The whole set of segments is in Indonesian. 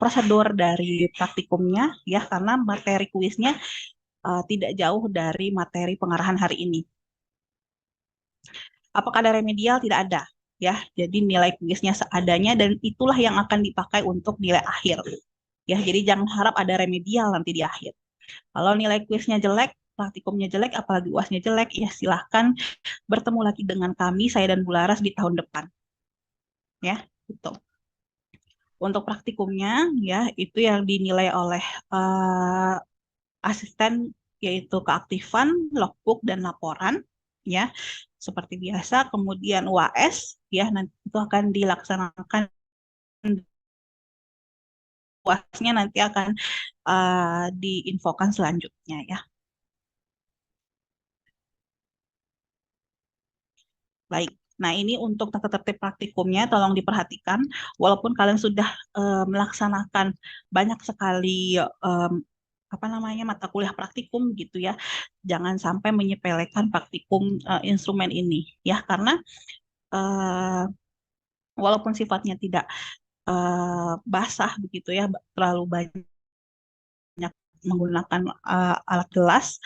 prosedur dari praktikumnya ya, karena materi kuisnya tidak jauh dari materi pengarahan hari ini. Apakah ada remedial? Tidak ada. Ya, jadi nilai kuisnya seadanya dan itulah yang akan dipakai untuk nilai akhir. Ya, jadi jangan harap ada remedial nanti di akhir. Kalau nilai kuisnya jelek, praktikumnya jelek, apalagi UASnya jelek, ya silahkan bertemu lagi dengan kami, saya dan Bu Laras di tahun depan. Ya, gitu. Untuk praktikumnya, ya itu yang dinilai oleh asisten, yaitu keaktifan, logbook, dan laporan. Ya, seperti biasa. Kemudian UAS, ya nanti itu akan dilaksanakan. UASnya nanti akan diinfokan selanjutnya ya. Baik. Nah, ini untuk tata tertib praktikumnya tolong diperhatikan. Walaupun kalian sudah melaksanakan banyak sekali apa namanya mata kuliah praktikum gitu ya. Jangan sampai menyepelekan praktikum instrumen ini ya, karena eh, walaupun sifatnya tidak basah begitu ya, terlalu banyak menggunakan alat gelas,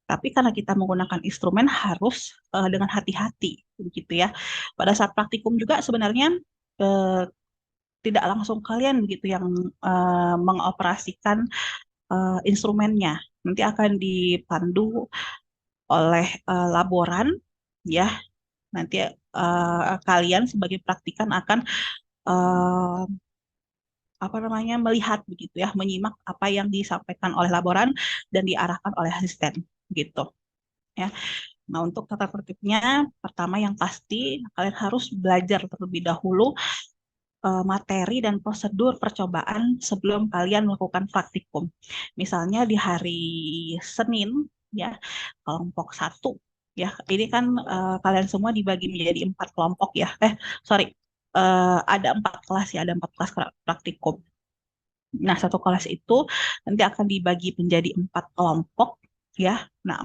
tapi karena kita menggunakan instrumen harus dengan hati-hati begitu ya. Pada saat praktikum juga sebenarnya eh, tidak langsung kalian begitu yang mengoperasikan instrumennya. Nanti akan dipandu oleh laboran ya. Nanti kalian sebagai praktikan akan eh, apa namanya melihat begitu ya, menyimak apa yang disampaikan oleh laboran dan diarahkan oleh asisten gitu ya. Nah, untuk tata tertibnya, pertama yang pasti kalian harus belajar terlebih dahulu materi dan prosedur percobaan sebelum kalian melakukan praktikum. Misalnya di hari Senin, ya, kelompok satu, ya, ini kan kalian semua dibagi menjadi 4 kelompok ya. Sorry, ada 4 kelas ya, ada 4 kelas praktikum. Nah, satu kelas itu nanti akan dibagi menjadi 4 kelompok, ya. Nah,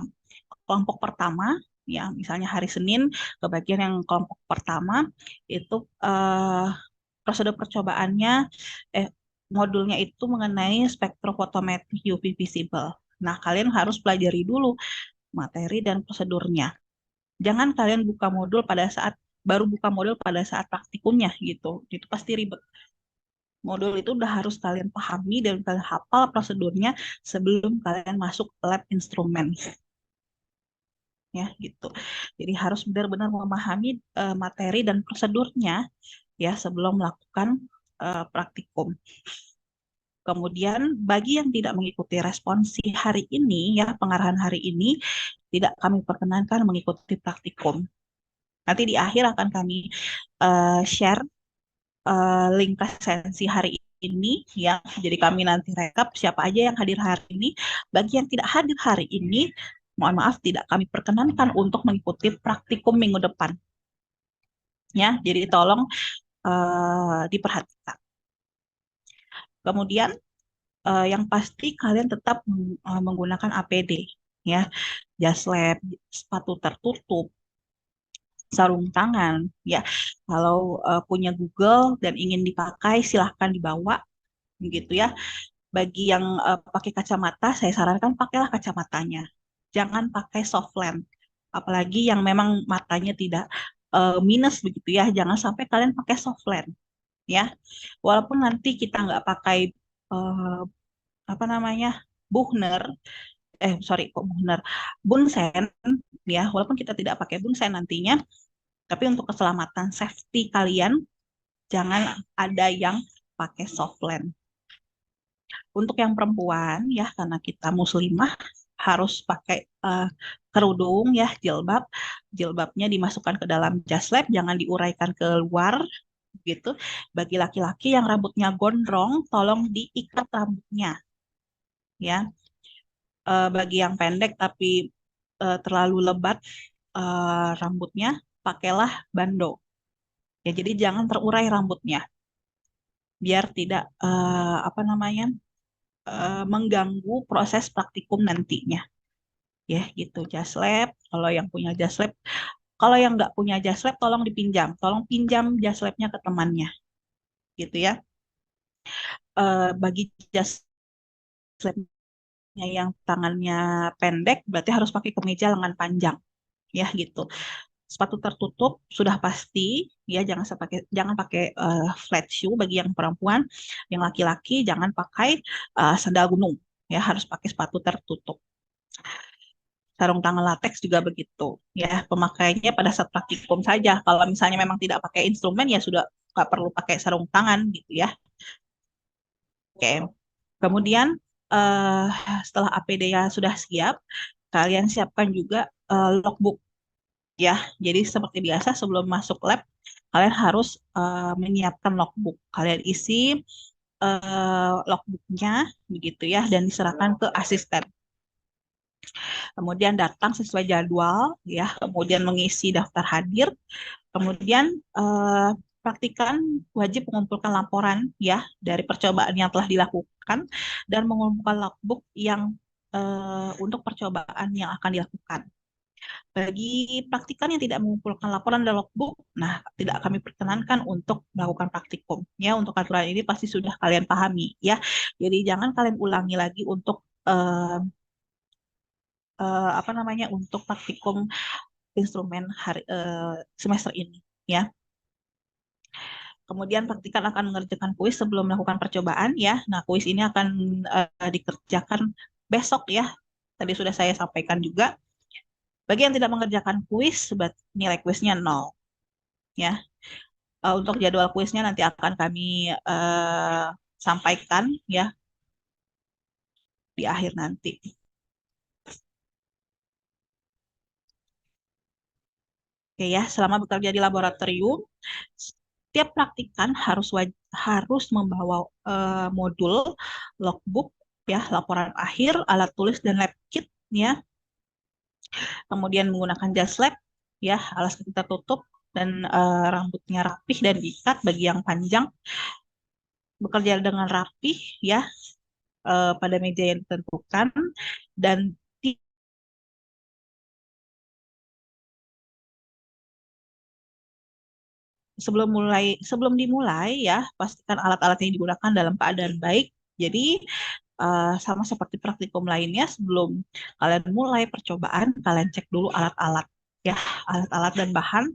kelompok pertama, ya misalnya hari Senin, kebagian yang kelompok pertama itu prosedur percobaannya, eh, modulnya itu mengenai spektrofotometri UV visible. Nah, kalian harus pelajari dulu materi dan prosedurnya. Jangan kalian buka modul pada saat baru buka modul pada saat praktikumnya gitu. Itu pasti ribet. Modul itu udah harus kalian pahami dan kalian hafal prosedurnya sebelum kalian masuk lab instrumen ya gitu. Jadi harus benar-benar memahami materi dan prosedurnya ya sebelum melakukan praktikum. Kemudian bagi yang tidak mengikuti responsi hari ini ya pengarahan hari ini tidak kami perkenankan mengikuti praktikum. Nanti di akhir akan kami share link presensi hari ini ya. Jadi kami nanti rekap siapa aja yang hadir hari ini. Bagi yang tidak hadir hari ini, mohon maaf tidak kami perkenankan untuk mengikuti praktikum minggu depan. Ya, jadi tolong diperhatikan. Kemudian yang pasti kalian tetap menggunakan APD ya, jas lab, sepatu tertutup, sarung tangan ya. Kalau punya Google dan ingin dipakai silahkan dibawa gitu ya. Bagi yang pakai kacamata, saya sarankan pakailah kacamatanya. Jangan pakai soft lens. Apalagi yang memang matanya tidak minus begitu ya. Jangan sampai kalian pakai soft lens ya. Walaupun nanti kita nggak pakai eh, apa namanya Buchner, sorry kok Buchner, Bunsen ya. Walaupun kita tidak pakai Bunsen nantinya, tapi untuk keselamatan safety kalian jangan ada yang pakai soft lens. Untuk yang perempuan ya, karena kita muslimah harus pakai kerudung ya, jilbab. Jilbabnya dimasukkan ke dalam jas lab, jangan diuraikan keluar gitu. Bagi laki-laki yang rambutnya gondrong, tolong diikat rambutnya ya. Bagi yang pendek tapi terlalu lebat rambutnya, pakailah bando. Ya, jadi jangan terurai rambutnya biar tidak apa namanya mengganggu proses praktikum nantinya. Ya gitu, jas lab. Kalau yang punya jas lab, kalau yang nggak punya jas lab, tolong dipinjam. Tolong pinjam jas labnya ke temannya, gitu ya. Bagi jas labnya yang tangannya pendek, berarti harus pakai kemeja lengan panjang, ya gitu. Sepatu tertutup sudah pasti, ya jangan pakai flat shoe bagi yang perempuan, yang laki-laki jangan pakai sandal gunung, ya harus pakai sepatu tertutup. Sarung tangan latex juga begitu, ya pemakaiannya pada saat praktikum saja. Kalau misalnya memang tidak pakai instrumen ya sudah nggak perlu pakai sarung tangan gitu ya. Oke. Kemudian eh, setelah APD-nya sudah siap, kalian siapkan juga logbook ya. Jadi seperti biasa sebelum masuk lab, kalian harus menyiapkan logbook. Kalian isi logbooknya begitu ya dan diserahkan ke asisten. Kemudian datang sesuai jadwal ya, kemudian mengisi daftar hadir, kemudian praktikan wajib mengumpulkan laporan ya dari percobaan yang telah dilakukan dan mengumpulkan logbook yang untuk percobaan yang akan dilakukan. Bagi praktikan yang tidak mengumpulkan laporan dan logbook, nah tidak kami perkenankan untuk melakukan praktikum. Ya, untuk aturan ini pasti sudah kalian pahami ya. Jadi jangan kalian ulangi lagi untuk apa namanya untuk praktikum instrumen semester ini ya. Kemudian praktikan akan mengerjakan kuis sebelum melakukan percobaan ya. Nah, kuis ini akan dikerjakan besok ya. Tadi sudah saya sampaikan juga. Bagi yang tidak mengerjakan kuis, nilai kuisnya nol ya. Untuk jadwal kuisnya nanti akan kami sampaikan ya di akhir nanti. Oke ya, selama bekerja di laboratorium, setiap praktikan harus membawa modul, logbook, ya, laporan akhir, alat tulis dan lab kit, ya. Kemudian menggunakan jas lab, ya, alas kaki tertutup dan rambutnya rapih dan diikat bagi yang panjang. Bekerja dengan rapih, ya, pada meja yang ditentukan dan sebelum dimulai ya pastikan alat-alat yang digunakan dalam keadaan baik. Jadi sama seperti praktikum lainnya sebelum kalian mulai percobaan kalian cek dulu alat-alat ya, alat-alat dan bahan.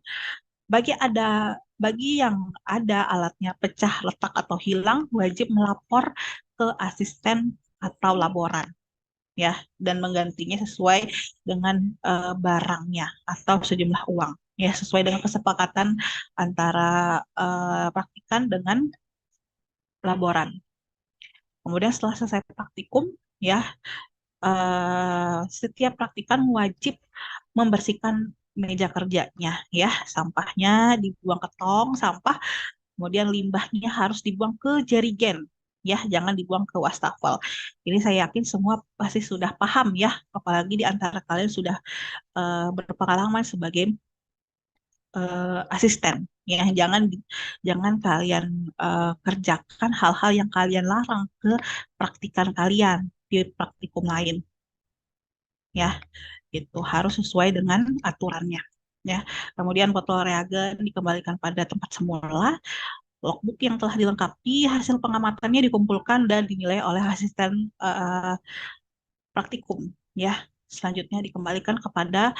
Bagi yang ada alatnya pecah, retak atau hilang wajib melapor ke asisten atau laboran ya dan menggantinya sesuai dengan barangnya atau sejumlah uang ya sesuai dengan kesepakatan antara praktikan dengan laboran. Kemudian setelah selesai praktikum ya setiap praktikan wajib membersihkan meja kerjanya ya sampahnya dibuang ke tong sampah. Kemudian limbahnya harus dibuang ke jerigen, ya, jangan dibuang ke wastafel. Ini saya yakin semua pasti sudah paham ya, apalagi di antara kalian sudah berpengalaman sebagai asisten. Ya, jangan kalian kerjakan hal-hal yang kalian larang ke praktikan kalian di praktikum lain, ya. Itu harus sesuai dengan aturannya. Ya, kemudian botol reagen dikembalikan pada tempat semula. Logbook yang telah dilengkapi, hasil pengamatannya dikumpulkan dan dinilai oleh asisten praktikum. Ya, selanjutnya dikembalikan kepada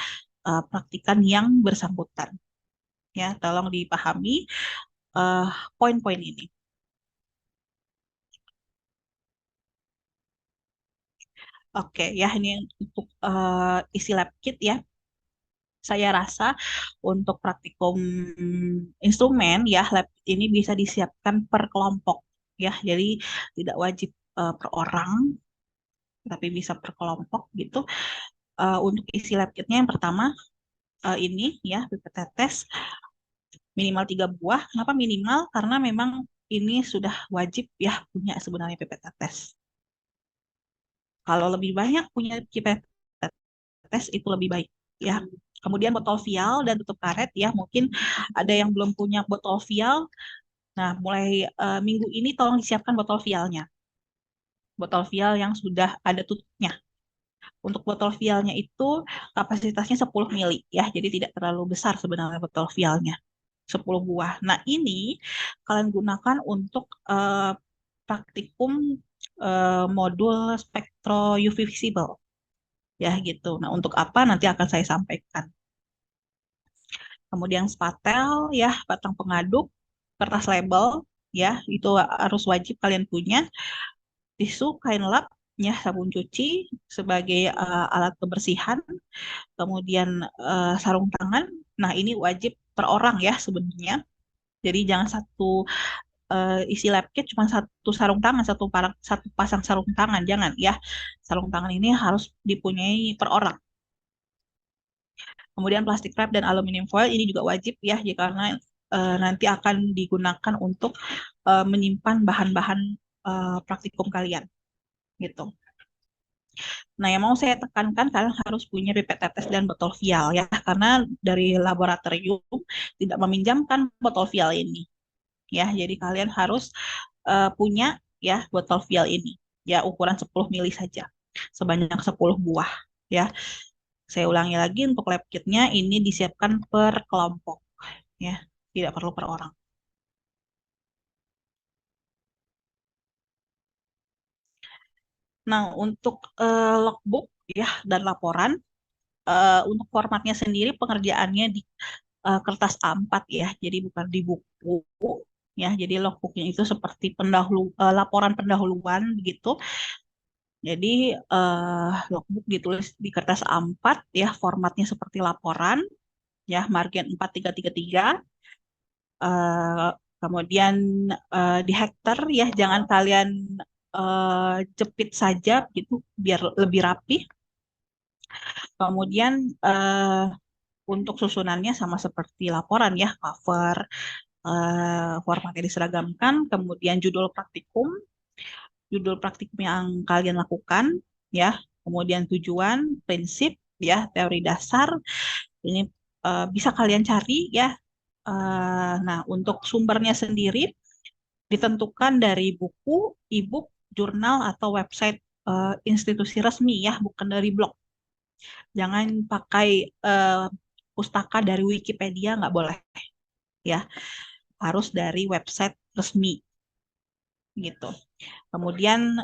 praktikan yang bersangkutan. Ya, tolong dipahami eh, poin-poin ini. Oke, ya ini untuk isi lab kit ya. Saya rasa untuk praktikum instrumen ya lab kit ini bisa disiapkan per kelompok ya. Jadi tidak wajib per orang, tapi bisa per kelompok gitu. Untuk isi lab kitnya yang pertama ini ya PPT test minimal 3 buah. Kenapa minimal? Karena memang ini sudah wajib ya punya sebenarnya PPT test. Kalau lebih banyak punya PPT test itu lebih baik ya. Kemudian botol vial dan tutup karet ya. Mungkin ada yang belum punya botol vial. Nah, mulai minggu ini tolong disiapkan botol vialnya. Botol vial yang sudah ada tutupnya. Untuk botol vialnya itu kapasitasnya 10 mili ya. Jadi tidak terlalu besar sebenarnya botol vialnya. 10 buah. Nah, ini kalian gunakan untuk praktikum modul spektro UV visible ya gitu. Nah, untuk apa nanti akan saya sampaikan. Kemudian spatel ya, batang pengaduk, kertas label ya, itu harus wajib kalian punya. Tisu, kain lap, ya, sabun cuci sebagai alat kebersihan, kemudian sarung tangan. Nah, ini wajib per orang ya sebenarnya. Jadi jangan satu isi lab kit cuma satu sarung tangan, satu pasang sarung tangan, jangan ya. Sarung tangan ini harus dipunyai per orang. Kemudian plastik wrap dan aluminium foil ini juga wajib ya, karena nanti akan digunakan untuk menyimpan bahan-bahan praktikum kalian gitu. Nah, yang mau saya tekankan kalian harus punya pipet tetes dan botol vial ya, karena dari laboratorium tidak meminjamkan botol vial ini ya. Jadi kalian harus punya ya botol vial ini ya, ukuran 10 mili saja, sebanyak 10 buah ya. Saya ulangi lagi, untuk lab kitnya ini disiapkan per kelompok ya, tidak perlu per orang. Nah, untuk logbook ya dan laporan, untuk formatnya sendiri pengerjaannya di kertas A4 ya, jadi bukan di buku ya. Jadi logbooknya itu seperti laporan pendahuluan begitu. Jadi logbook ditulis di kertas A4 ya, formatnya seperti laporan ya, margin 4333. eh, Kemudian di hektar ya, jangan kalian jepit saja gitu biar lebih rapi. Kemudian untuk susunannya sama seperti laporan ya, cover, formatnya diseragamkan, kemudian judul praktikum yang kalian lakukan ya, kemudian tujuan, prinsip ya, teori dasar ini bisa kalian cari ya. Nah, untuk sumbernya sendiri ditentukan dari buku, e-book, jurnal atau website institusi resmi ya, bukan dari blog. Jangan pakai pustaka dari Wikipedia, nggak boleh ya, harus dari website resmi gitu. Kemudian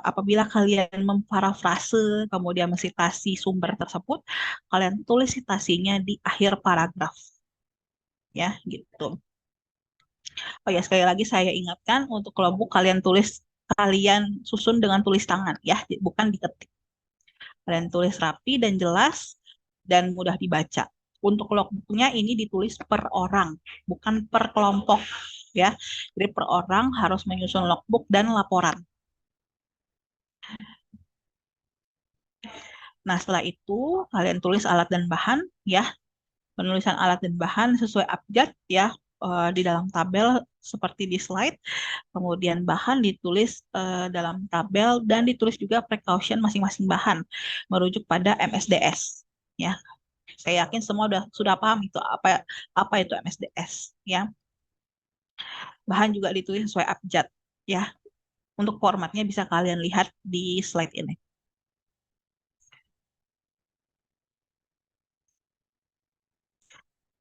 apabila kalian memparafrase kemudian mensitasi sumber tersebut, kalian tulis citasinya di akhir paragraf ya gitu. Oh ya, sekali lagi saya ingatkan, untuk kelompok kalian susun dengan tulis tangan ya, bukan diketik. Kalian tulis rapi dan jelas dan mudah dibaca. Untuk logbooknya ini ditulis per orang, bukan per kelompok ya. Jadi per orang harus menyusun logbook dan laporan. Nah, setelah itu kalian tulis alat dan bahan ya. Penulisan alat dan bahan sesuai abjad ya, di dalam tabel seperti di slide. Kemudian bahan ditulis dalam tabel dan ditulis juga precaution masing-masing bahan merujuk pada MSDS ya. Saya yakin semua sudah paham itu apa itu MSDS ya. Bahan juga ditulis sesuai abjad ya. Untuk formatnya bisa kalian lihat di slide ini.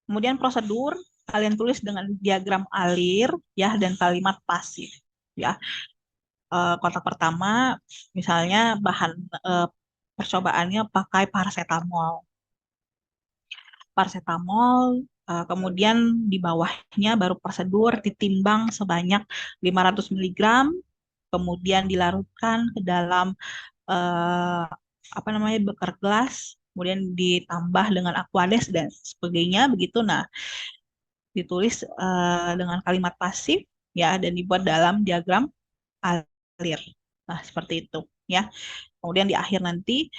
Kemudian prosedur kalian tulis dengan diagram alir ya dan kalimat pasif ya. Kotak pertama misalnya bahan eh, percobaannya pakai paracetamol. Kemudian di bawahnya baru prosedur ditimbang sebanyak 500 miligram, kemudian dilarutkan ke dalam eh, apa namanya, beker gelas, kemudian ditambah dengan aquades dan sebagainya begitu. Nah, ditulis dengan kalimat pasif ya dan dibuat dalam diagram alir. Nah, seperti itu ya. Kemudian di akhir nanti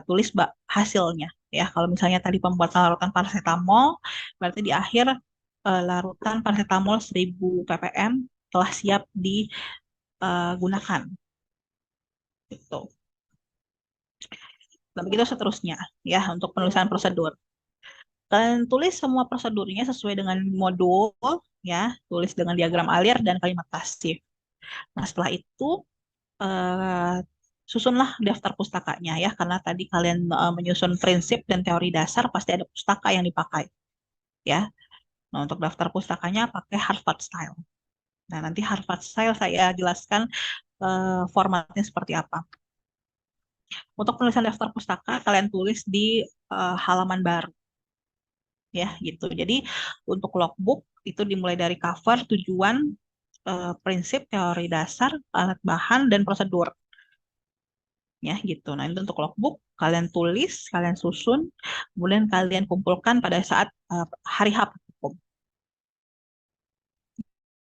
tulis hasilnya ya. Kalau misalnya tadi pembuatan larutan paracetamol, berarti di akhir larutan paracetamol 1000 ppm telah siap digunakan. Gitu. Dan begitu seterusnya ya untuk penulisan prosedur. Kalian tulis semua prosedurnya sesuai dengan modul ya, tulis dengan diagram alir dan kalimat pasif. Nah, setelah itu eh, susunlah daftar pustakanya ya, karena tadi kalian menyusun prinsip dan teori dasar pasti ada pustaka yang dipakai ya. Nah, untuk daftar pustakanya pakai Harvard Style. Nah, nanti Harvard Style saya jelaskan formatnya seperti apa. Untuk penulisan daftar pustaka, kalian tulis di halaman baru, ya gitu. Jadi untuk logbook itu dimulai dari cover, tujuan, prinsip, teori dasar, alat bahan, dan prosedur, ya gitu. Nah, itu untuk logbook kalian tulis, kalian susun, kemudian kalian kumpulkan pada saat hari H praktikum,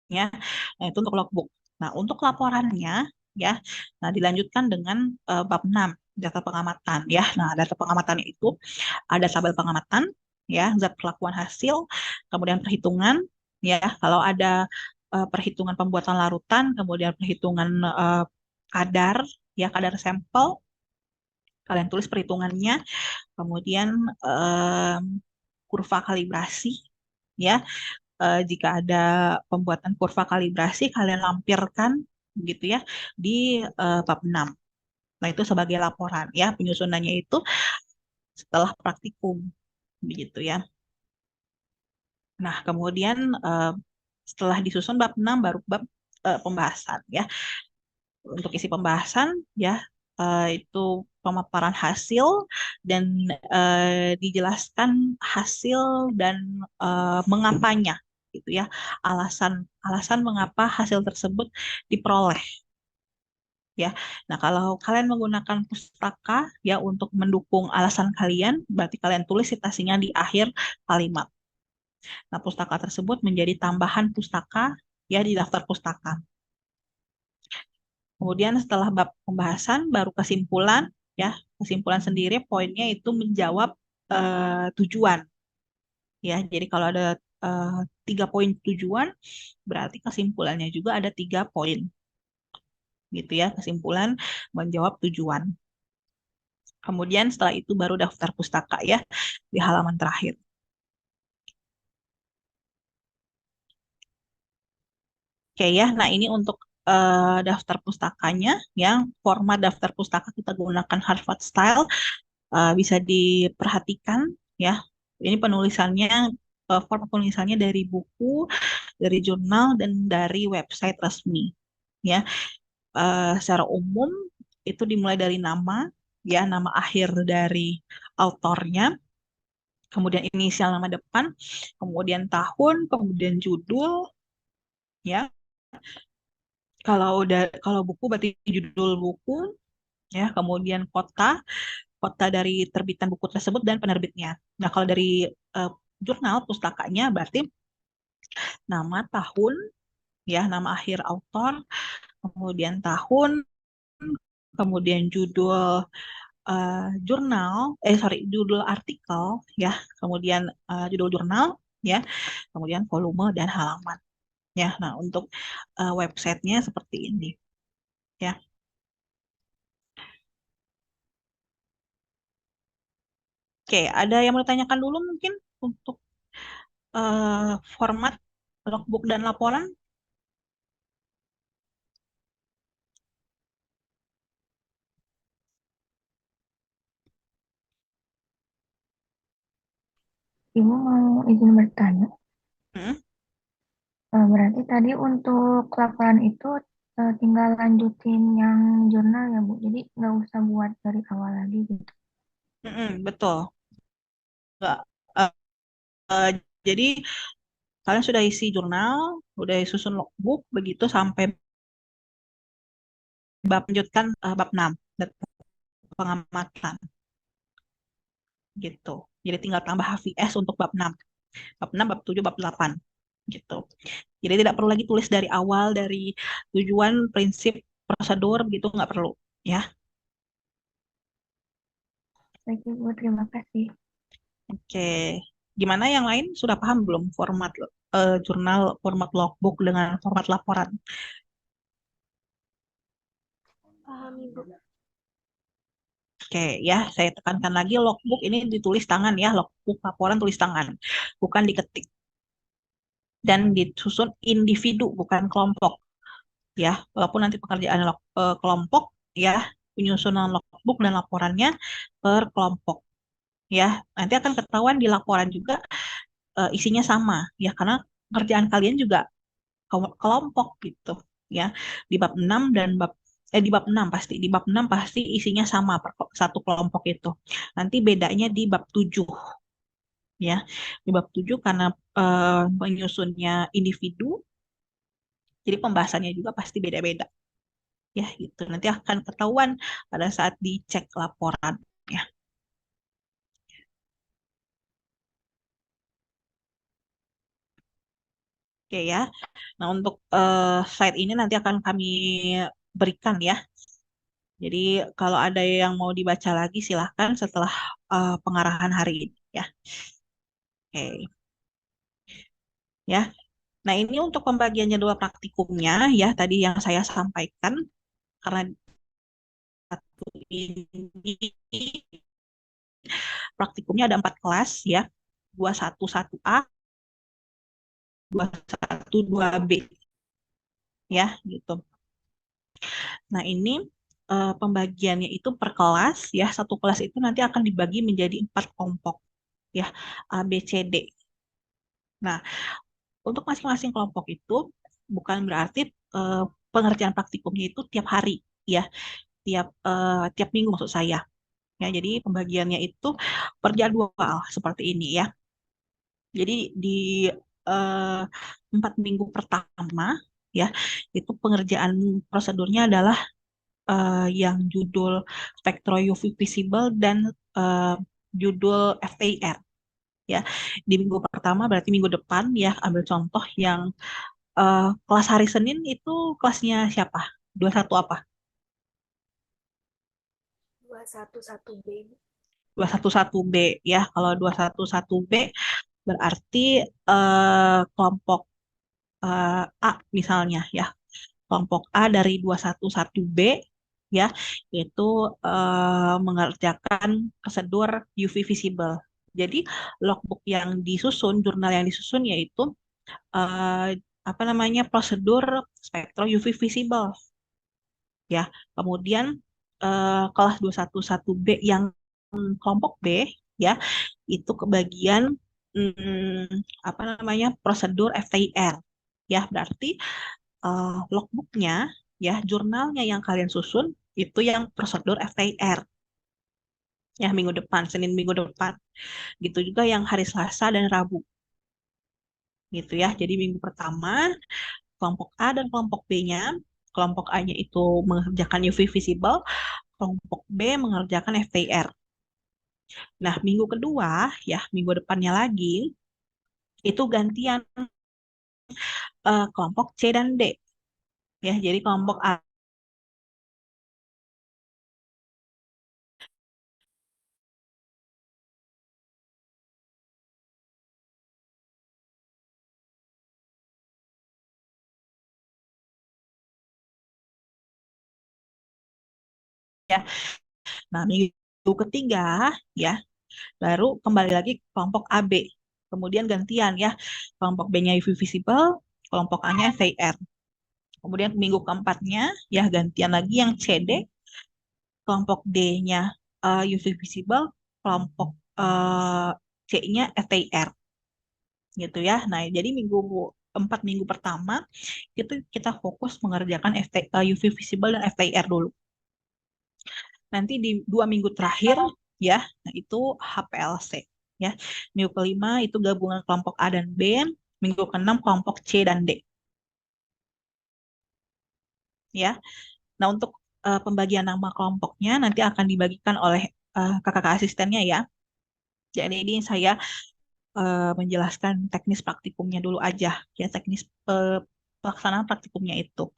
ya. Nah, itu untuk logbook. Nah, untuk laporannya, ya, nah dilanjutkan dengan bab 6 data pengamatan, ya. Nah, data pengamatannya itu ada tabel pengamatan, ya, zat perlakuan hasil, kemudian perhitungan, ya. Kalau ada perhitungan pembuatan larutan, kemudian perhitungan kadar, ya, kadar sampel, kalian tulis perhitungannya, kemudian em, kurva kalibrasi, ya. Jika ada pembuatan kurva kalibrasi, kalian lampirkan gitu ya di bab 6. Nah, itu sebagai laporan, ya. Penyusunannya itu setelah praktikum begitu ya. Nah, kemudian setelah disusun bab 6 baru bab pembahasan, ya. Untuk isi pembahasan, ya, itu pemaparan hasil dan dijelaskan hasil dan mengapanya gitu ya, alasan alasan mengapa hasil tersebut diperoleh, ya. Nah, kalau kalian menggunakan pustaka, ya, untuk mendukung alasan kalian, berarti kalian tulis citasinya di akhir kalimat. Nah, pustaka tersebut menjadi tambahan pustaka, ya, di daftar pustaka. Kemudian setelah bab pembahasan baru kesimpulan, ya. Kesimpulan sendiri poinnya itu menjawab tujuan, ya. Jadi kalau ada eh, 3 poin tujuan, berarti kesimpulannya juga ada 3 poin, gitu ya. Kesimpulan menjawab tujuan. Kemudian setelah itu baru daftar pustaka, ya, di halaman terakhir. Oke ya, nah ini untuk daftar pustakanya, yang format daftar pustaka kita gunakan Harvard Style. Bisa diperhatikan, ya. Ini penulisannya, format penulisannya dari buku, dari jurnal, dan dari website resmi, ya. Secara umum itu dimulai dari nama, ya, nama akhir dari autornya, kemudian inisial nama depan, kemudian tahun, kemudian judul, ya. Kalau buku berarti judul buku, ya, kemudian kota dari terbitan buku tersebut dan penerbitnya. Nah, kalau dari eh, jurnal pustakanya berarti nama, tahun, ya, nama akhir autor, kemudian tahun, kemudian judul jurnal, judul artikel, ya, kemudian judul jurnal, ya, kemudian volume dan halaman, ya. Nah, untuk websitenya seperti ini, ya. Oke, ada yang mau ditanyakan dulu mungkin untuk format logbook dan laporan? Ibu mau izin bertanya. Hmm? Berarti tadi untuk laporan itu tinggal lanjutin yang jurnal ya, Bu. Jadi nggak usah buat dari awal lagi gitu. Betul. Nggak, eh, eh, jadi kalian sudah isi jurnal, udah susun logbook, begitu sampai bab lanjutkan bab 6 data pengamatan, gitu. Jadi tinggal tambah HVS untuk bab 6, bab 6, bab 7, bab 8, gitu. Jadi tidak perlu lagi tulis dari awal, dari tujuan, prinsip, prosedur, gitu, nggak perlu, ya. Baik, Ibu. Terima kasih. Oke. Gimana yang lain? Sudah paham belum format jurnal, format logbook dengan format laporan? Paham, Ibu. Oke, ya, saya tekankan lagi, logbook ini ditulis tangan, ya, logbook laporan tulis tangan, bukan diketik, dan disusun individu bukan kelompok, ya. Walaupun nanti pekerjaan kelompok, ya, penyusunan logbook dan laporannya per kelompok, ya. Nanti akan ketahuan di laporan juga isinya sama, ya, karena kerjaan kalian juga kelompok gitu ya. Di bab 6 dan di bab 6 pasti isinya sama satu kelompok itu. Nanti bedanya di bab 7 ya. Di bab 7 karena menyusunnya individu, jadi pembahasannya juga pasti beda-beda ya gitu. Nanti akan ketahuan pada saat dicek laporan ya. Oke ya. Nah, untuk slide ini nanti akan kami berikan ya. Jadi kalau ada yang mau dibaca lagi silahkan setelah pengarahan hari ini ya. Oke ya. Nah, ini untuk pembagian jadwal praktikumnya ya tadi yang saya sampaikan karena satu ini praktikumnya ada 4 kelas ya. 211A, 212B ya gitu. Nah, ini pembagiannya itu per kelas ya. Satu kelas itu nanti akan dibagi menjadi 4 kelompok ya, A, B, C, D. Nah, untuk masing-masing kelompok itu bukan berarti eh, pengerjaan praktikumnya itu tiap hari ya, tiap minggu maksud saya. Ya, jadi pembagiannya itu per jadwal seperti ini ya. Jadi di eh, 4 minggu pertama ya, itu pengerjaan prosedurnya adalah yang judul spektro UV visible dan eh, judul FAR ya. Di minggu pertama berarti minggu depan ya, ambil contoh yang kelas hari Senin itu kelasnya siapa? 21 apa? 211B. 211B ya. Kalau 211B berarti kelompok A misalnya ya. Kelompok A dari 211B ya, itu mengerjakan prosedur UV visible. Jadi logbook yang disusun, jurnal yang disusun yaitu eh, apa namanya prosedur spektro UV visible ya. Kemudian kelas 211B yang kelompok B ya, itu kebagian apa namanya prosedur FTIR ya. Berarti logbooknya ya, jurnalnya yang kalian susun itu yang prosedur FTIR ya, minggu depan, Senin minggu depan. Gitu juga yang hari Selasa dan Rabu gitu ya. Jadi minggu pertama kelompok A dan kelompok B-nya, kelompok A-nya itu mengerjakan UV visible, kelompok B mengerjakan FTIR. Nah, minggu kedua ya, minggu depannya lagi itu gantian kelompok C dan D ya. Jadi kelompok A ya. Nah, minggu ketiga ya baru kembali lagi ke kelompok AB. Kemudian gantian ya, kelompok B-nya UV visible, kelompok A-nya FAR. Kemudian minggu keempatnya ya gantian lagi yang CD, kelompok D-nya UV visible, kelompok C-nya FAR gitu ya. Nah, jadi 4 minggu pertama itu kita fokus mengerjakan UV visible dan FAR dulu. Nanti di 2 minggu terakhir ya, nah itu HPLC ya. Minggu kelima itu gabungan kelompok A dan B, minggu keenam kelompok C dan D ya. Nah, untuk pembagian nama kelompoknya nanti akan dibagikan oleh kakak asistennya ya. Jadi ini saya menjelaskan teknis praktikumnya dulu aja ya, teknis pelaksanaan praktikumnya itu.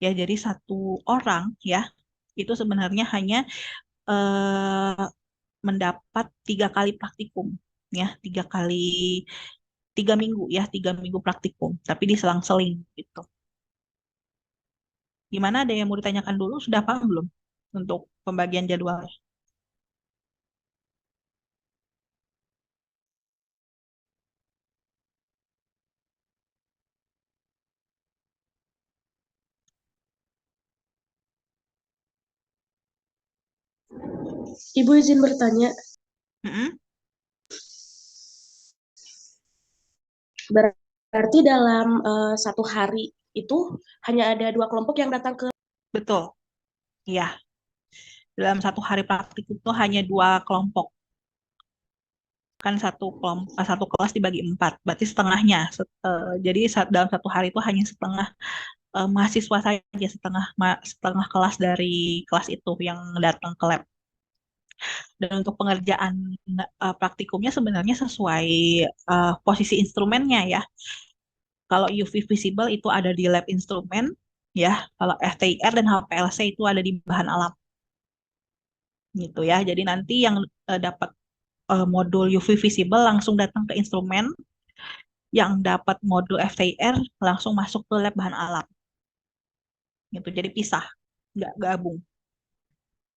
Ya, jadi satu orang ya itu sebenarnya hanya eh, mendapat 3 kali praktikum ya, 3 minggu ya, 3 minggu praktikum tapi diselang-seling gitu. Gimana, ada yang mau ditanyakan dulu, sudah paham belum untuk pembagian jadwal? Ibu izin bertanya, Mm-mm. Berarti dalam satu hari itu hanya ada 2 kelompok yang datang ke. Betul. Iya, dalam satu hari praktik itu hanya 2 kelompok. Kan satu kelas dibagi 4, berarti setengahnya. Jadi dalam satu hari itu hanya setengah mahasiswa saja, setengah kelas dari kelas itu yang datang ke lab. Dan untuk pengerjaan praktikumnya sebenarnya sesuai posisi instrumennya ya. Kalau UV visible itu ada di lab instrumen, ya. Kalau FTIR dan HPLC itu ada di bahan alam, gitu ya. Jadi nanti yang dapat modul UV visible langsung datang ke instrumen, yang dapat modul FTIR langsung masuk ke lab bahan alam, gitu. Jadi pisah, nggak gabung.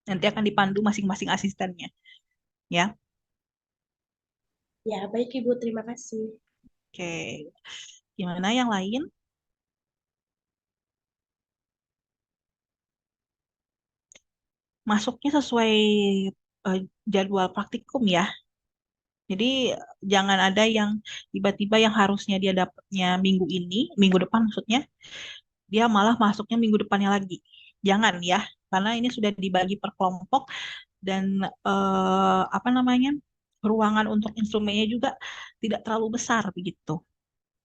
Nanti akan dipandu masing-masing asistennya, ya. Ya, baik Ibu, terima kasih. Oke, gimana yang lain? Masuknya sesuai eh, jadwal praktikum ya. Jadi jangan ada yang tiba-tiba yang harusnya dia dapatnya minggu ini, minggu depan maksudnya, dia malah masuknya minggu depannya lagi. Jangan ya, karena ini sudah dibagi per kelompok dan apa namanya, ruangan untuk instrumennya juga tidak terlalu besar begitu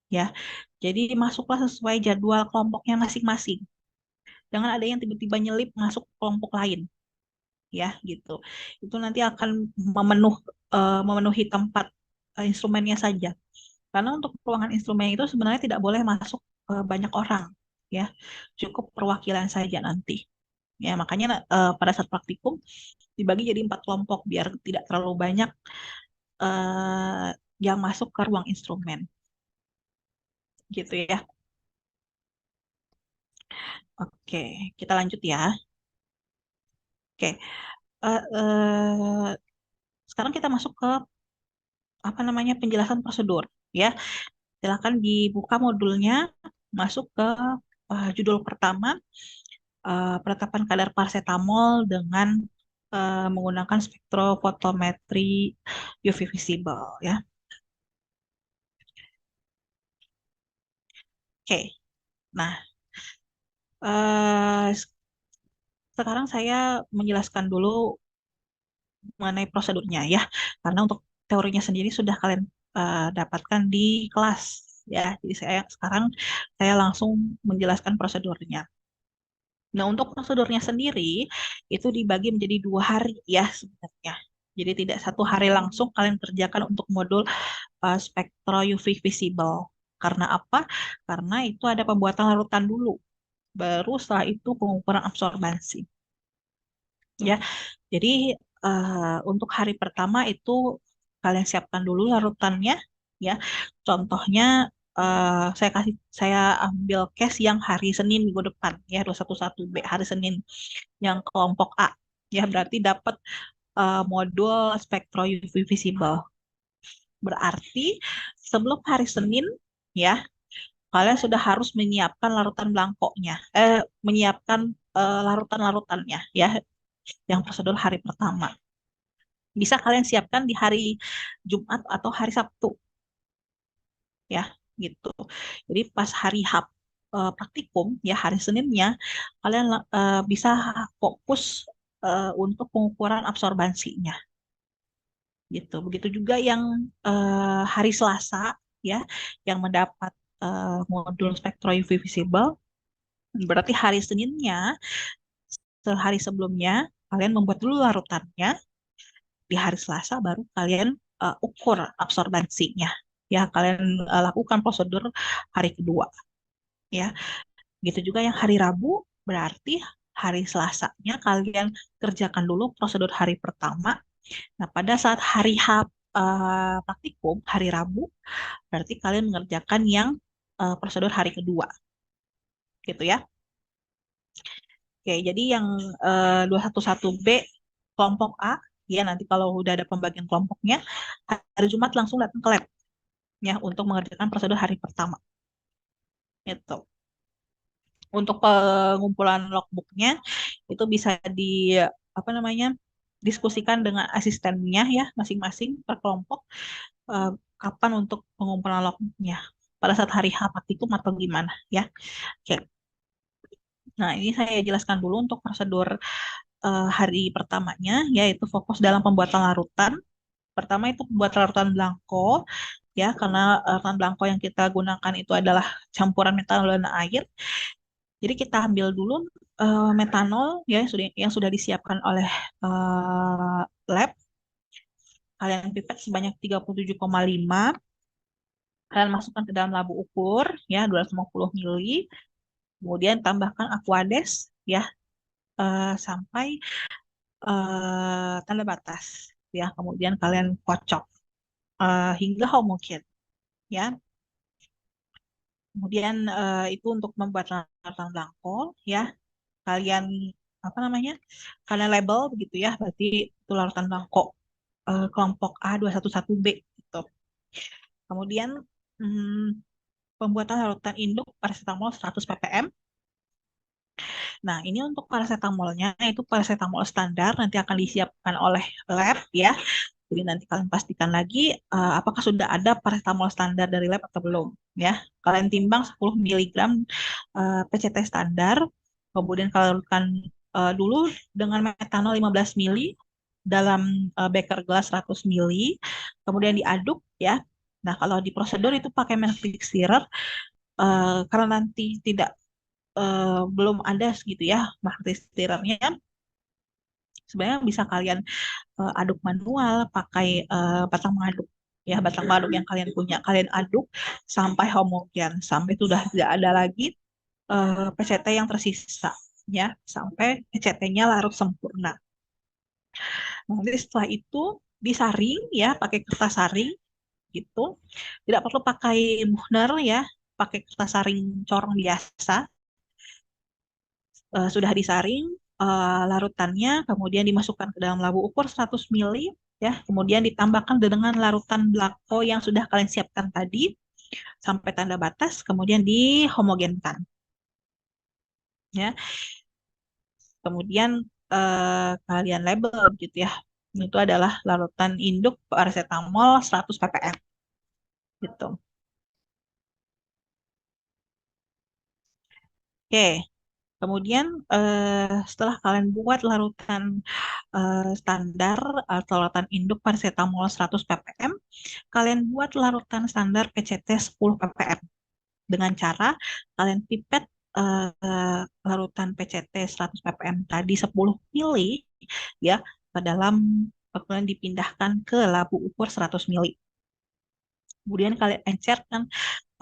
ya. Jadi masuklah sesuai jadwal kelompoknya masing-masing. Jangan ada yang tiba-tiba nyelip masuk kelompok lain ya gitu. Itu nanti akan memenuhi tempat instrumennya saja. Karena untuk ruangan instrumen itu sebenarnya tidak boleh masuk banyak orang ya. Cukup perwakilan saja nanti. Ya, makanya pada saat praktikum dibagi jadi 4 kelompok biar tidak terlalu banyak yang masuk ke ruang instrumen. Gitu ya. Oke, kita lanjut ya. Oke. eh, eh, Sekarang kita masuk ke apa namanya, penjelasan prosedur ya. Silakan dibuka modulnya, masuk ke judul pertama, penetapan kadar paracetamol dengan menggunakan spektrofotometri UV visible ya. Oke, nah eh, sekarang saya menjelaskan dulu mengenai prosedurnya ya, karena untuk teorinya sendiri sudah kalian dapatkan di kelas ya. Jadi saya langsung menjelaskan prosedurnya. Nah, untuk prosedurnya sendiri itu dibagi menjadi 2 hari ya sebenarnya. Jadi tidak satu hari langsung kalian kerjakan untuk modul spektro UV visible. Karena apa? Karena itu ada pembuatan larutan dulu. Baru setelah itu pengukuran absorbansi. Ya, jadi untuk hari pertama itu kalian siapkan dulu larutannya. Ya, contohnya saya ambil case yang hari Senin minggu depan ya, 211B hari Senin yang kelompok A ya, berarti dapat modul spektro UV visible. Berarti sebelum hari Senin ya, kalian sudah harus menyiapkan larutan blankonya, menyiapkan larutan-larutannya ya, yang prosedur hari pertama. Bisa kalian siapkan di hari Jumat atau hari Sabtu ya, gitu. Jadi pas hari praktikum ya, hari Seninnya kalian bisa fokus untuk pengukuran absorbansinya gitu. Begitu juga yang hari Selasa ya, yang mendapat modul spektro UV visible, berarti hari Seninnya sehari sebelumnya kalian membuat dulu larutannya, di hari Selasa baru kalian ukur absorbansinya ya, kalian lakukan prosedur hari kedua ya. Gitu juga yang hari Rabu, berarti hari Selasanya kalian kerjakan dulu prosedur hari pertama. Nah, pada saat hari praktikum, hari Rabu, berarti kalian mengerjakan yang prosedur hari kedua. Gitu ya. Oke, jadi yang 211B kelompok A, ya nanti kalau udah ada pembagian kelompoknya, hari Jumat langsung datang ke lab ya untuk mengerjakan prosedur hari pertama. Gitu. Untuk pengumpulan logbooknya itu bisa di apa namanya, diskusikan dengan asistennya ya masing-masing per kelompok, eh, kapan untuk pengumpulan logbooknya pada saat hari H praktikum atau gimana ya. Oke. Nah, ini saya jelaskan dulu untuk prosedur hari pertamanya, yaitu fokus dalam pembuatan larutan. Pertama itu pembuatan larutan blanko, ya, karena larutan blanko yang kita gunakan itu adalah campuran metanol dan air. Jadi kita ambil dulu metanol ya yang sudah disiapkan oleh lab. Kalian pipet sebanyak 37,5. Kalian masukkan ke dalam labu ukur ya 250 ml. Kemudian tambahkan Aquades ya sampai tanda batas ya. Kemudian kalian kocok hingga homogen ya. Kemudian itu untuk membuat larutan blanko ya. Kalian apa namanya? Kalian label begitu ya. Berarti itu larutan blanko kelompok A211B gitu. Kemudian pembuatan larutan induk paracetamol 100 ppm. Nah, ini untuk paracetamolnya itu paracetamol standar nanti akan disiapkan oleh lab ya. Jadi nanti kalian pastikan lagi apakah sudah ada paracetamol standar dari lab atau belum ya. Kalian timbang 10 mg PCT standar, kemudian kalian larutkan dulu dengan metanol 15 ml dalam beker gelas 100 ml, kemudian diaduk ya. Nah, kalau di prosedur itu pakai Manfix stirrer karena nanti tidak belum ada gitu ya Manfix stirrernya. Sebenarnya bisa kalian aduk manual pakai batang mengaduk ya, batang mengaduk yang kalian punya kalian aduk sampai homogen, sampai sudah tidak ada lagi PCT yang tersisa ya, sampai PCT-nya larut sempurna. Nanti setelah itu disaring ya pakai kertas saring gitu. Tidak perlu pakai muhner ya, pakai kertas saring corong biasa. Sudah disaring larutannya, kemudian dimasukkan ke dalam labu ukur 100 ml ya, kemudian ditambahkan dengan larutan blanko yang sudah kalian siapkan tadi sampai tanda batas, kemudian dihomogenkan ya. Kemudian kalian label gitu ya. Itu adalah larutan induk paracetamol 100 ppm gitu. Oke. Kemudian setelah kalian buat larutan standar atau larutan induk paracetamol 100 ppm, kalian buat larutan standar PCT 10 ppm dengan cara kalian pipet larutan PCT 100 ppm tadi 10 mili ya ke dalam, kemudian dipindahkan ke labu ukur 100 mili. Kemudian kalian encerkan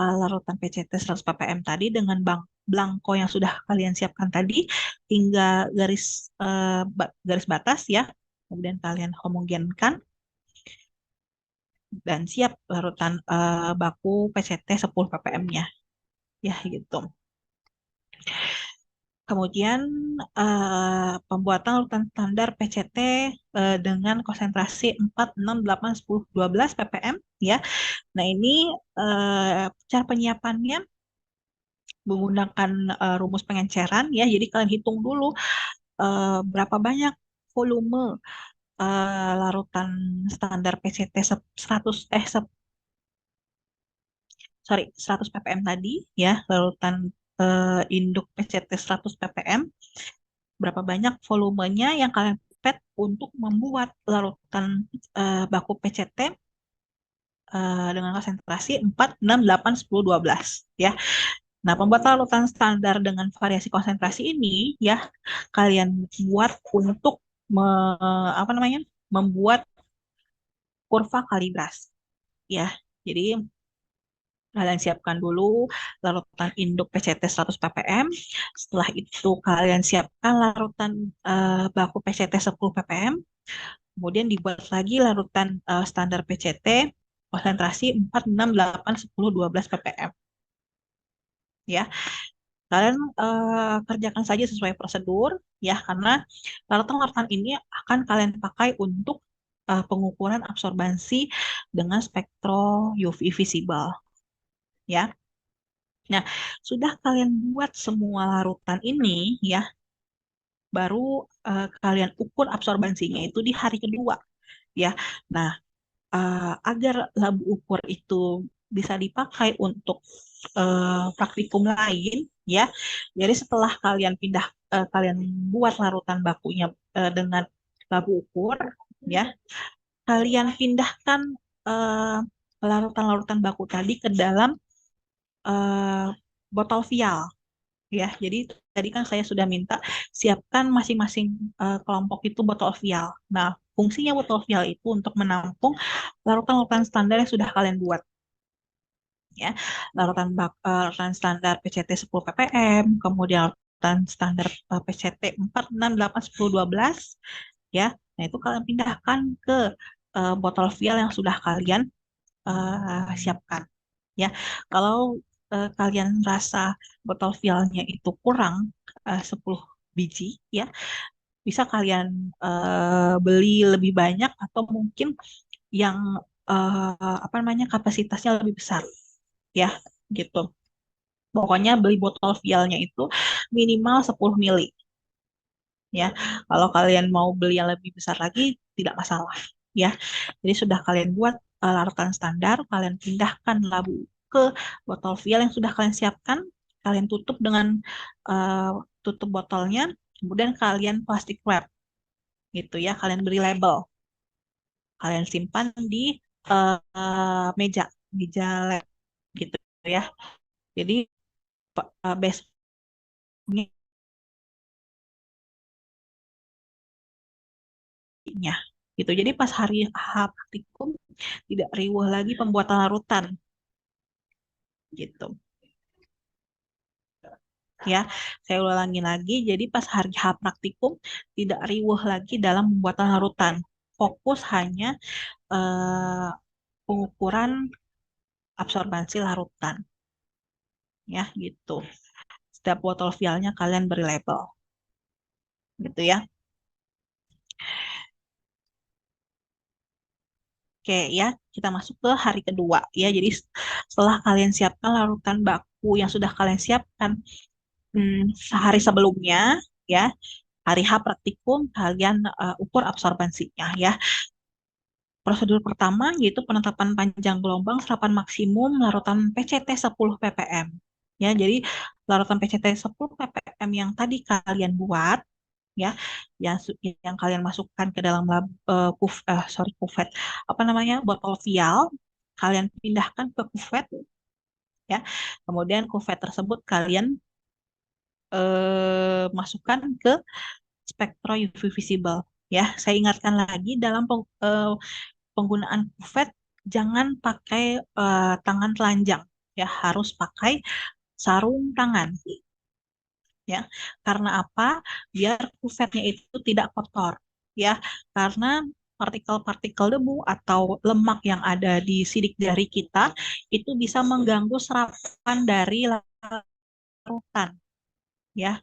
larutan PCT 100 ppm tadi dengan blanko yang sudah kalian siapkan tadi hingga garis batas ya. Kemudian kalian homogenkan dan siap larutan baku PCT 10 ppm-nya. Ya gitu. Kemudian pembuatan larutan standar PCT dengan konsentrasi 4, 6, 8, 10, 12 ppm ya. Nah, ini cara penyiapannya menggunakan rumus pengenceran ya. Jadi kalian hitung dulu berapa banyak volume larutan standar PCT 100 ppm tadi ya, larutan induk PCT 100 ppm. Berapa banyak volumenya yang kalian pipet untuk membuat larutan baku PCT dengan konsentrasi 4, 6, 8, 10, 12 ya. Nah, pembuatan larutan standar dengan variasi konsentrasi ini ya kalian buat untuk apa namanya? Membuat kurva kalibrasi ya. Jadi kalian siapkan dulu larutan induk PCT 100 ppm. Setelah itu kalian siapkan larutan baku PCT 10 ppm. Kemudian dibuat lagi larutan standar PCT konsentrasi 4, 6, 8, 10, 12 ppm. Ya, kalian kerjakan saja sesuai prosedur ya, karena larutan-larutan ini akan kalian pakai untuk pengukuran absorbansi dengan spektro UV visible ya. Nah, sudah kalian buat semua larutan ini ya, baru kalian ukur absorbansinya itu di hari kedua ya. Nah, agar labu ukur itu bisa dipakai untuk praktikum lain ya. Jadi setelah kalian buat larutan bakunya dengan labu ukur ya, kalian pindahkan eh, larutan-larutan baku tadi ke dalam eh, botol vial ya. Jadi tadi kan saya sudah minta siapkan masing-masing kelompok itu botol vial. Nah, fungsinya botol vial itu untuk menampung larutan-larutan standar yang sudah kalian buat ya. Larutan standar PCT 10 ppm, kemudian larutan standar PCT 4, 6, 8, 10, 12 ya. Nah, itu kalian pindahkan ke botol vial yang sudah kalian siapkan ya. Kalau kalian rasa botol vialnya itu kurang 10 biji ya, bisa kalian beli lebih banyak atau mungkin yang apa namanya kapasitasnya lebih besar ya gitu. Pokoknya beli botol vialnya itu minimal 10 mili ya. Kalau kalian mau beli yang lebih besar lagi tidak masalah ya. Jadi sudah kalian buat larutan standar, kalian pindahkan labu ke botol vial yang sudah kalian siapkan, kalian tutup dengan eh, tutup botolnya, kemudian kalian plastik wrap gitu ya. Kalian beri label, kalian simpan di meja meja lab gitu ya. Jadi besoknya gitu. Jadi pas hari H praktikum tidak riuh lagi pembuatan larutan gitu. Ya, saya ulangi lagi. Jadi pas hari H praktikum tidak riuh lagi dalam pembuatan larutan. Fokus hanya eh, pengukuran absorbansi larutan. Ya, gitu. Setiap botol vialnya kalian beri label. Gitu ya. Oke ya, kita masuk ke hari kedua ya. Jadi setelah kalian siapkan larutan baku yang sudah kalian siapkan sehari sebelumnya ya, hari H praktikum kalian ukur absorbansinya ya. Prosedur pertama yaitu penetapan panjang gelombang serapan maksimum larutan PCT 10 ppm. Ya, jadi larutan PCT 10 ppm yang tadi kalian buat ya, yang kalian masukkan ke dalam kuvet, apa namanya, botol vial, kalian pindahkan ke kuvet ya. Kemudian kuvet tersebut kalian masukkan ke spektro UV visible ya. Saya ingatkan lagi dalam penggunaan kuvet jangan pakai tangan telanjang ya, harus pakai sarung tangan ya. Karena apa? Biar kuvetnya itu tidak kotor ya. Karena partikel-partikel debu atau lemak yang ada di sidik jari kita itu bisa mengganggu serapan dari larutan ya.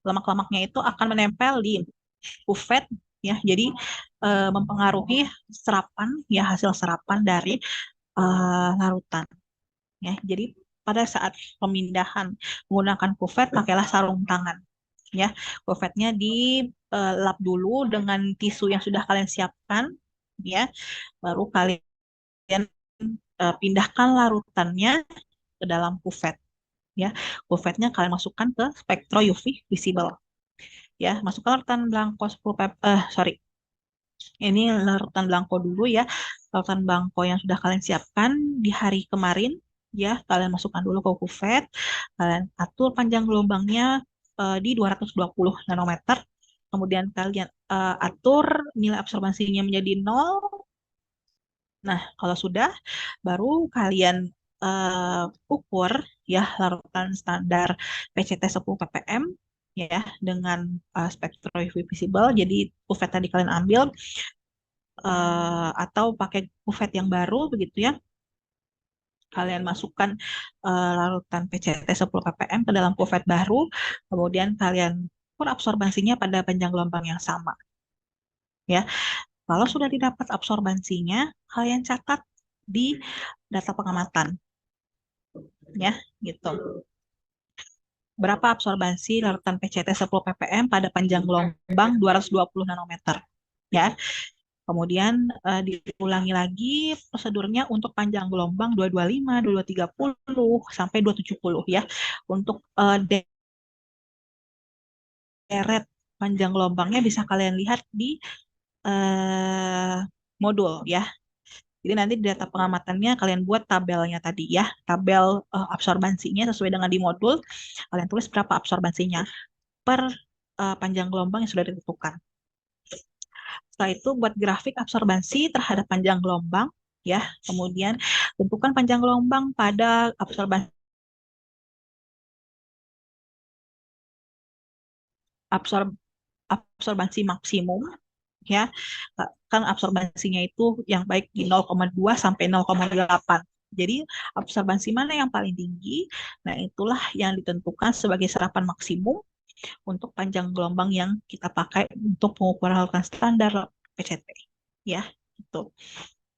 Lemak-lemaknya itu akan menempel di kuvet ya. Jadi mempengaruhi serapan ya, hasil serapan dari larutan ya. Jadi pada saat pemindahan menggunakan kuvet pakailah sarung tangan ya. Kuvetnya dilap dulu dengan tisu yang sudah kalian siapkan ya. Baru kalian pindahkan larutannya ke dalam kuvet ya. Kuvetnya kalian masukkan ke spektro UV visible ya. Masukkan larutan blanko 10 sorry, ini larutan blanko dulu ya. Larutan blanko yang sudah kalian siapkan di hari kemarin ya, kalian masukkan dulu ke kuvet. Kalian atur panjang gelombangnya di 220 nanometer. Kemudian kalian atur nilai absorbansinya menjadi 0. Nah, kalau sudah, baru kalian ukur ya larutan standar PCT 10 ppm ya dengan spektro UV visible. Jadi kuvet tadi kalian ambil atau pakai kuvet yang baru begitu ya. Kalian masukkan larutan PCT 10 ppm ke dalam kuvet baru, kemudian kalian ukur absorbansinya pada panjang gelombang yang sama ya. Kalau sudah didapat absorbansinya, kalian catat di data pengamatan ya, gitu. Berapa absorbansi larutan PCT 10 ppm pada panjang gelombang 220 nanometer ya. Kemudian diulangi lagi prosedurnya untuk panjang gelombang 225, 2230 sampai 270 ya. Untuk deret panjang gelombangnya bisa kalian lihat di eh, modul ya. Jadi nanti di data pengamatannya kalian buat tabelnya tadi ya, tabel absorbansinya sesuai dengan di modul. Kalian tulis berapa absorbansinya per panjang gelombang yang sudah ditentukan. Setelah itu buat grafik absorbansi terhadap panjang gelombang ya. Kemudian tentukan panjang gelombang pada absorbansi absorbansi maksimum ya. Kan absorbansinya itu yang baik di 0,2 sampai 0,8. Jadi absorbansi mana yang paling tinggi? Nah, itulah yang ditentukan sebagai serapan maksimum untuk panjang gelombang yang kita pakai untuk pengukuran larutan standar PCT. Ya, itu.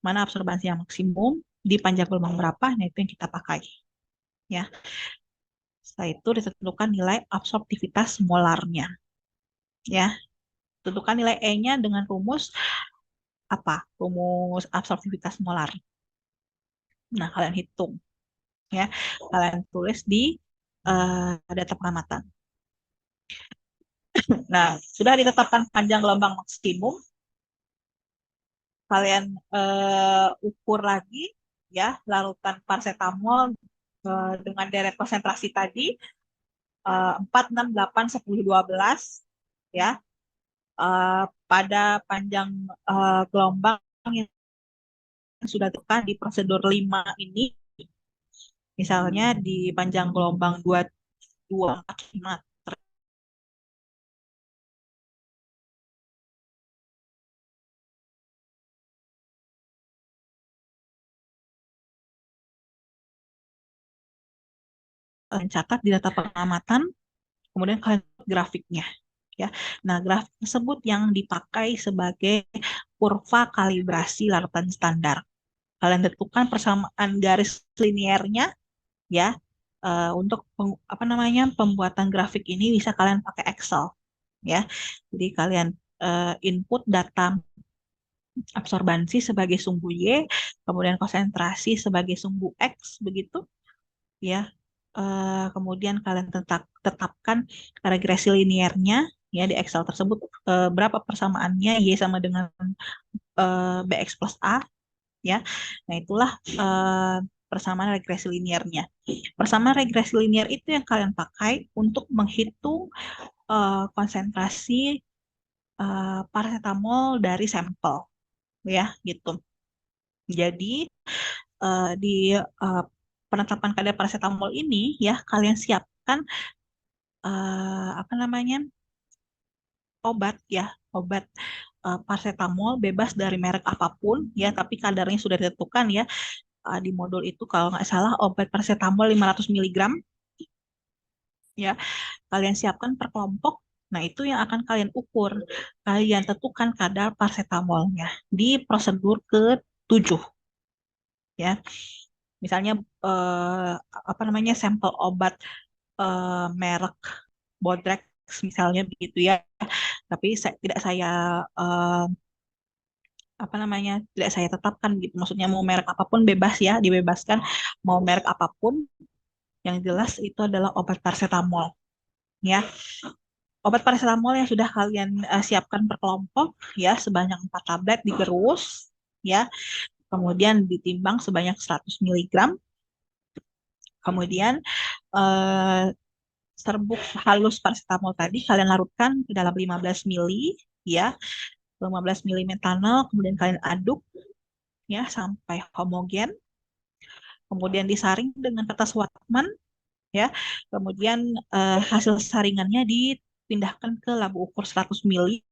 Mana absorbansi yang maksimum di panjang gelombang berapa? Nah, itu yang kita pakai. Ya. Setelah itu ditentukan nilai absorptivitas molarnya. Ya, tentukan nilai E-nya dengan rumus apa? Rumus absorptivitas molar. Nah, kalian hitung ya. Kalian tulis di data pengamatan. Nah, sudah ditetapkan panjang gelombang maksimum, kalian ukur lagi ya larutan paracetamol dengan deret konsentrasi tadi 4, 6, 8, 10, 12 ya pada panjang gelombang yang sudah ditentukan di prosedur 5 ini. Misalnya di panjang gelombang 2, 2, 4, 5 catat di data pengamatan, kemudian kalian grafiknya ya. Nah, grafik tersebut yang dipakai sebagai kurva kalibrasi larutan standar. Kalian tentukan persamaan garis linearnya ya. Untuk apa namanya pembuatan grafik ini bisa kalian pakai Excel ya. Jadi kalian input data absorbansi sebagai sumbu Y, kemudian konsentrasi sebagai sumbu X begitu ya. Kemudian kalian tetapkan regresi linearnya ya di Excel tersebut berapa persamaannya Y sama dengan BX plus A ya. Nah, itulah persamaan regresi linearnya. Persamaan regresi linear itu yang kalian pakai untuk menghitung konsentrasi paracetamol dari sampel ya gitu. Jadi di penetapan kadar paracetamol ini ya kalian siapkan apa namanya obat ya, obat paracetamol bebas dari merek apapun ya, tapi kadarnya sudah ditentukan ya. Di modul itu kalau nggak salah obat paracetamol 500 miligram ya. Kalian siapkan per kelompok. Nah, itu yang akan kalian ukur. Kalian tentukan kadar paracetamolnya di prosedur ke-7 ya. Misalnya apa namanya sampel obat merek Bodrex misalnya begitu ya. Tapi tidak saya eh, apa namanya tidak saya tetapkan gitu. Maksudnya mau merek apapun bebas ya, dibebaskan mau merek apapun. Yang jelas itu adalah obat paracetamol ya. Obat paracetamol yang sudah kalian siapkan per kelompok ya sebanyak 4 tablet digerus ya. Kemudian ditimbang sebanyak 100 miligram. Kemudian eh, serbuk halus paracetamol tadi kalian larutkan ke dalam 15 mili ya. 15 mili metanol kemudian kalian aduk ya sampai homogen. Kemudian disaring dengan kertas Wattman ya. Kemudian hasil saringannya dipindahkan ke labu ukur 100 mili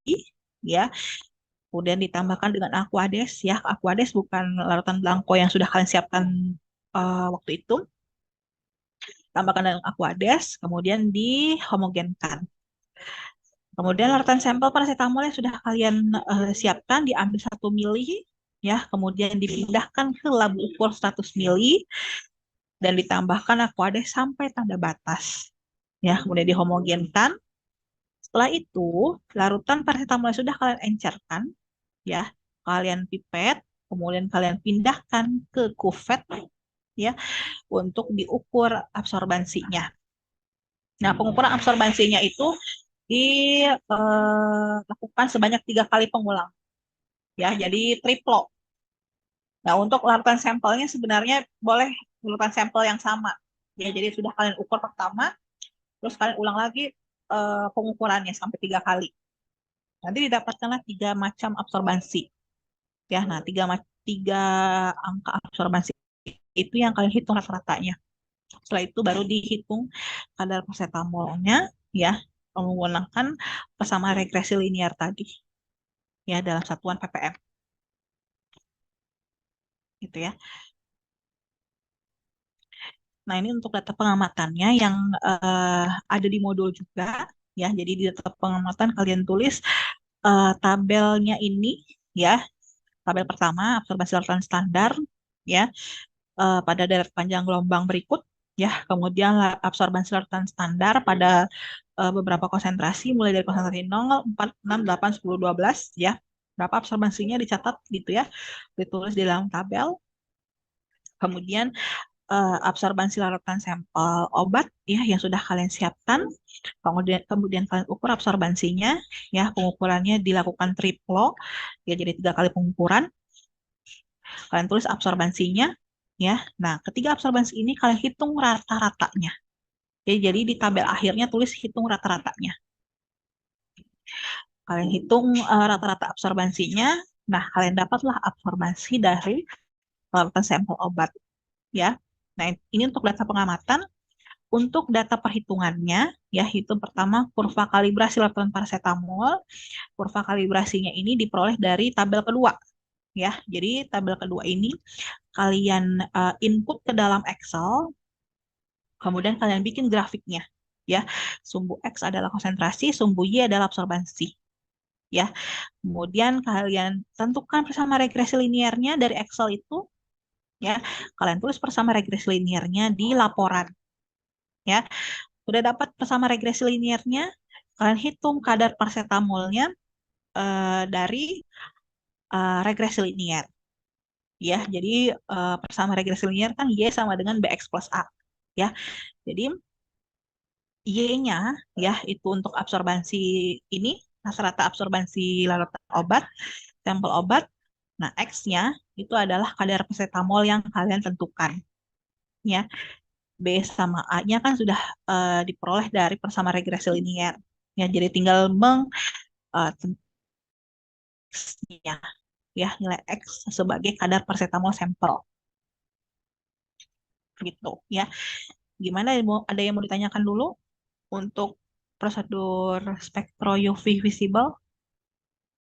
ya. Kemudian ditambahkan dengan aquades ya. Aquades bukan larutan blanco yang sudah kalian siapkan waktu itu. Tambahkan dengan aquades, kemudian dihomogenkan. Kemudian larutan sampel paracetamol yang sudah kalian siapkan diambil 1 mili ya, kemudian dipindahkan ke labu ukur 100 mili dan ditambahkan aquades sampai tanda batas. Ya, kemudian dihomogenkan. Setelah itu, larutan paracetamol yang sudah kalian encerkan ya, kalian pipet, kemudian kalian pindahkan ke kuvet ya untuk diukur absorbansinya. Nah, pengukuran absorbansinya itu dilakukan sebanyak 3 kali pengulang ya, jadi triplo. Nah, untuk larutan sampelnya sebenarnya boleh larutan sampel yang sama. Ya, jadi sudah kalian ukur pertama, terus kalian ulang lagi pengukurannya sampai 3 kali. Nanti didapatkanlah 3 macam absorbansi. Ya, nah tiga angka absorbansi itu yang kalian hitung rata-ratanya. Setelah itu baru dihitung kadar paracetamolnya, ya, menggunakan persamaan regresi linear tadi, ya, dalam satuan ppm. Gitu ya. Nah, ini untuk data pengamatannya yang ada di modul juga, ya. Jadi di data pengamatan kalian tulis tabelnya ini, ya. Tabel pertama absorbansi larutan standar, ya, pada deret panjang gelombang berikut, ya. Kemudian absorbansi larutan standar pada beberapa konsentrasi mulai dari konsentrasi 0, 4, 6, 8, 10, 12, ya. Berapa absorbansinya dicatat gitu ya. Ditulis di dalam tabel. Kemudian absorbansi larutan sampel obat ya yang sudah kalian siapkan. Kemudian kalian ukur absorbansinya, ya. Pengukurannya dilakukan triplo, ya, jadi 3 kali pengukuran. Kalian tulis absorbansinya, ya. Nah, ketiga absorbansi ini kalian hitung rata-ratanya. Jadi di tabel akhirnya tulis hitung rata-ratanya. Kalian hitung rata-rata absorbansinya. Nah, kalian dapatlah absorbansi dari larutan sampel obat, ya. Nah, ini untuk data pengamatan. Untuk data perhitungannya, ya, hitung pertama kurva kalibrasi larutan paracetamol. Kurva kalibrasinya ini diperoleh dari tabel kedua, ya. Jadi tabel kedua ini kalian input ke dalam Excel, kemudian kalian bikin grafiknya, ya. Sumbu X adalah konsentrasi, sumbu Y adalah absorbansi, ya. Kemudian kalian tentukan persama regresi linearnya dari Excel itu, ya. Kalian tulis persama regresi linearnya di laporan, ya. Sudah dapat persama regresi linearnya, kalian hitung kadar paracetamolnya dari regresi linear, ya. Jadi persama regresi linear kan Y sama dengan BX plus A, ya. Jadi Y-nya, ya, itu untuk absorbansi ini, rata-rata absorbansi larutan obat, sampel obat. Nah, X-nya itu adalah kadar paracetamol yang kalian tentukan, ya. B sama A-nya kan sudah diperoleh dari persama regresi linear. Ya, jadi tinggal X-nya, ya, nilai X sebagai kadar paracetamol sampel. Gitu, ya. Gimana, ada yang mau ditanyakan dulu untuk prosedur spektro UV visible?